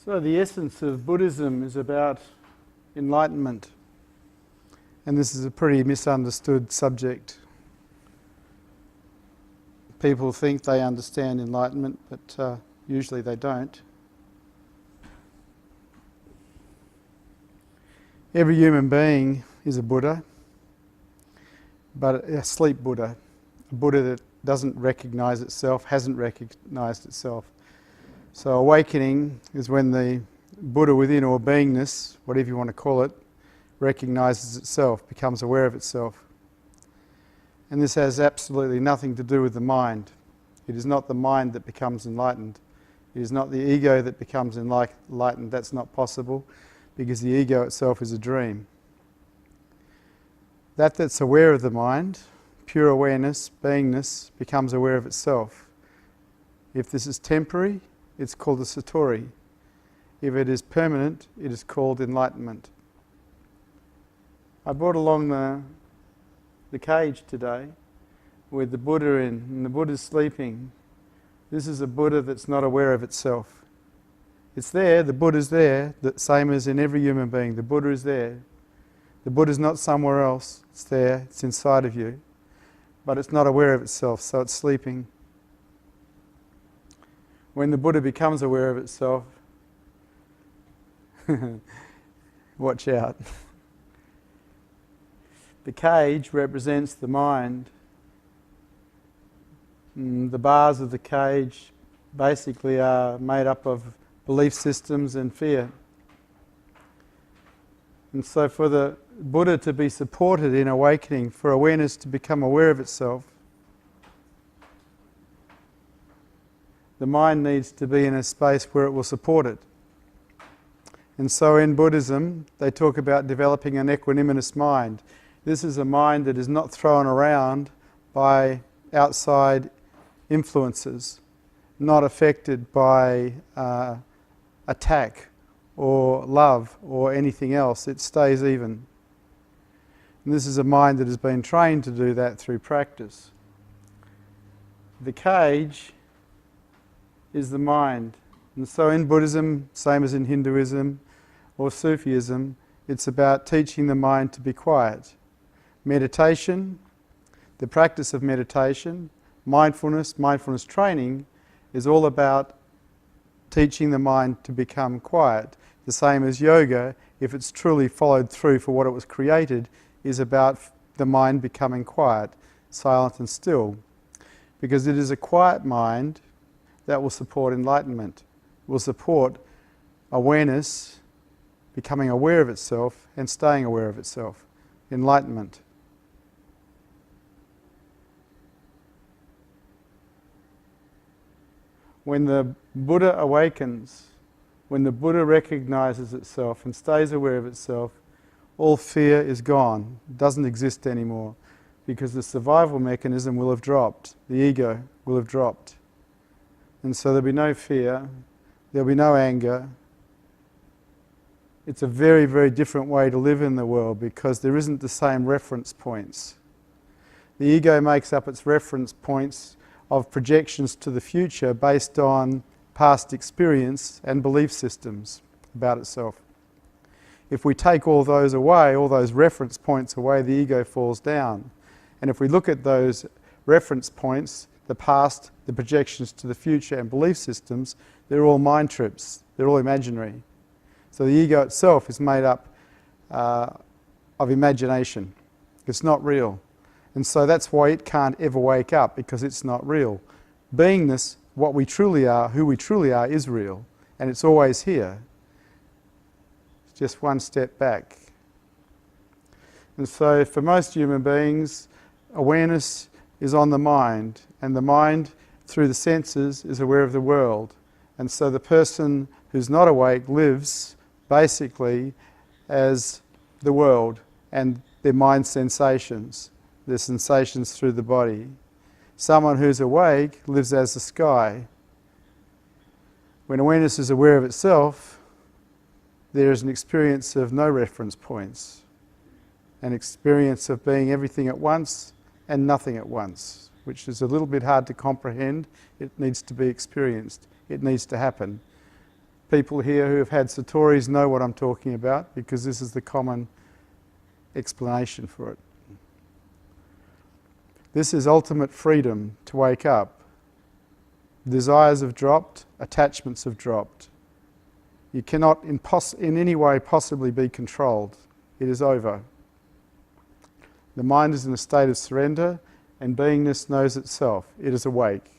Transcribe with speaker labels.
Speaker 1: So the essence of Buddhism is about enlightenment, and this is a pretty misunderstood subject. People think they understand enlightenment, but usually they don't. Every human being is a Buddha, but a sleep Buddha, a Buddha that doesn't recognise itself, hasn't recognised itself. So awakening is when the Buddha within, or beingness, whatever you want to call it, recognises itself, becomes aware of itself. And this has absolutely nothing to do with the mind. It is not the mind that becomes enlightened. It is not the ego that becomes enlightened. That's not possible, because the ego itself is a dream. That's aware of the mind, pure awareness, beingness, becomes aware of itself. If this is temporary, it's called a satori. If it is permanent, it is called enlightenment. I brought along the cage today with the Buddha in, and the Buddha's sleeping. This is a Buddha that's not aware of itself. It's there, the Buddha's there, the same as in every human being. The Buddha is there. The Buddha's not somewhere else. It's there, it's inside of you. But it's not aware of itself, so it's sleeping. When the Buddha becomes aware of itself, watch out. The cage represents the mind. The bars of the cage basically are made up of belief systems and fear. And so for the Buddha to be supported in awakening, for awareness to become aware of itself, the mind needs to be in a space where it will support it. And so in Buddhism, they talk about developing an equanimous mind. This is a mind that is not thrown around by outside influences, not affected by attack or love or anything else. It stays even. And this is a mind that has been trained to do that through practice. The cage is the mind. And so in Buddhism, same as in Hinduism or Sufism, it's about teaching the mind to be quiet. Meditation, the practice of meditation, mindfulness training is all about teaching the mind to become quiet. The same as yoga, if it's truly followed through for what it was created, is about the mind becoming quiet, silent and still. Because it is a quiet mind that will support enlightenment, will support awareness, becoming aware of itself and staying aware of itself, enlightenment. When the Buddha awakens, when the Buddha recognizes itself and stays aware of itself, all fear is gone, it doesn't exist anymore, because the survival mechanism will have dropped, the ego will have dropped. And so there'll be no fear, there'll be no anger. It's a very, very different way to live in the world because there isn't the same reference points. The ego makes up its reference points of projections to the future based on past experience and belief systems about itself. If we take all those away, all those reference points away, the ego falls down. And if we look at those reference points, the past, the projections to the future and belief systems, they're all mind trips, they're all imaginary. So the ego itself is made up of imagination. It's not real. And so that's why it can't ever wake up, because it's not real. Beingness, what we truly are, who we truly are, is real. And it's always here. It's just one step back. And so for most human beings, awareness is on the mind, and the mind, through the senses, is aware of the world. And so the person who's not awake lives basically as the world and their mind sensations, their sensations through the body. Someone who's awake lives as the sky. When awareness is aware of itself, there is an experience of no reference points, an experience of being everything at once and nothing at once, which is a little bit hard to comprehend. It needs to be experienced. It needs to happen. People here who have had Satori's know what I'm talking about, because this is the common explanation for it. This is ultimate freedom to wake up. Desires have dropped, attachments have dropped. You cannot in any way possibly be controlled. It is over. The mind is in a state of surrender, and beingness knows itself. It is awake.